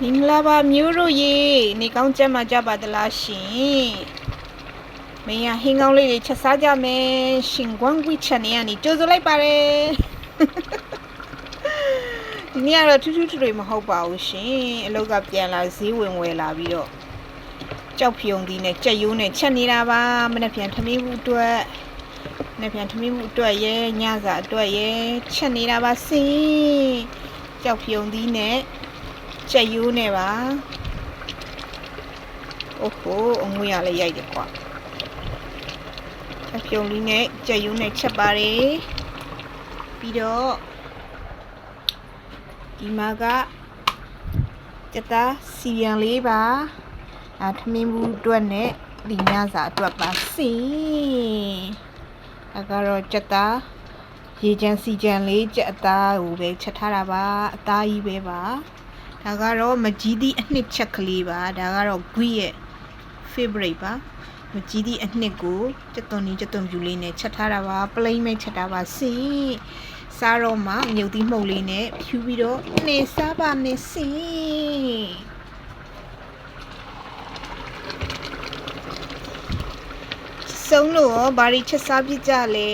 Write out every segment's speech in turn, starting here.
မင်္ဂလာပါမျိုးတို့ရေနေကောင်းကြမှာကြပါသလားရှင်မင်းရဟင်းကောင်းလေးတွေချက်စားကြမယ်ရှင်ကွမ်းကွီချက်နေရနေကြိုးစိုးလိုက်ပါတယ်ဒီနေ့ကတော့ထူးထူးထွေမဟုတ်ပါဘူးရှင်အလောက်ကပြန်လာဈေးဝင်ဝယ်လာပြီးတော့ကြောက်ဖြုံဒီနဲ့ကြက်ရိုးနဲ့ချက်နေတာပါမနေ့ပြန်ထမင်းဘူးအတွက်ရဲညစာအတွက်ရဲချက်နေတာပါစင်ကြောက်ဖြုံဒီနဲ့ကြက်ရိုးနဲ့ပါအိုးဟိုအငွေရလည်းရိုက်တယ်ကွာချက်ပြုံလေးနဲ့ကြက်ရိုးနဲ့ချက်ပါတယ်ပြီးတော့ဒီမှာကကြက်သားစီရန်လေးပါထမင်းဘူးအတွက်နဲ့ဒီညစာအတွက်ပါစင်ဒါကတော့ကြက်သားရေချမ်းစီချမ်းလေးကြက်အသားကိုပဲချက်ထားတာပါအသားကြီးပဲပါဒါကတော့မကြီးသည့်အနှစ်ချက်ကလေးပါဒါကတော့ Gui ရဲ့ favorite ပါမကြီးသည့်အနှစ်ကိုကြက်သွန်ပြူလေးနဲ့ချက်ထားတာပါ plain ပဲချက်တာပါစီစားတော့မှမြုပ်သီးမှုန့်လေးနဲ့ဖြူပြီးတော့နေစားပါမယ်စီစုံလို့ရောဘာတွေချက်စားပြကြလဲ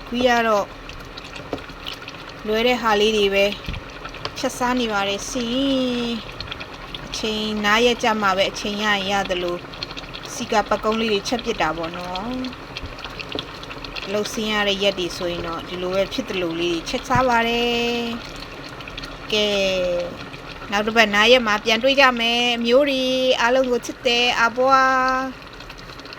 Gui ကတော့လွယ်တဲ့ဟာလေးတွေပဲချက်စားနေပါတယ်စီအချိန်နားရက်ကြမှာပဲအချိန်ရရင်ရတယ်လို့စီကပကုံးလေးတွေချက်ပစ်တာပေါ့နော်လှုပ်ဆင်းရတဲ့ရက်တွေဆိုရင်တော့ဒီလိုပဲဖြစ်တယ်လို့လေးချက်စားပါတယ်ကဲနောက်တစ်ပတ်နားရက်မှာပြန်တွေ့ကြမယ်မျိုးတွေအားလုံးကိုချစ်တယ်အဘွား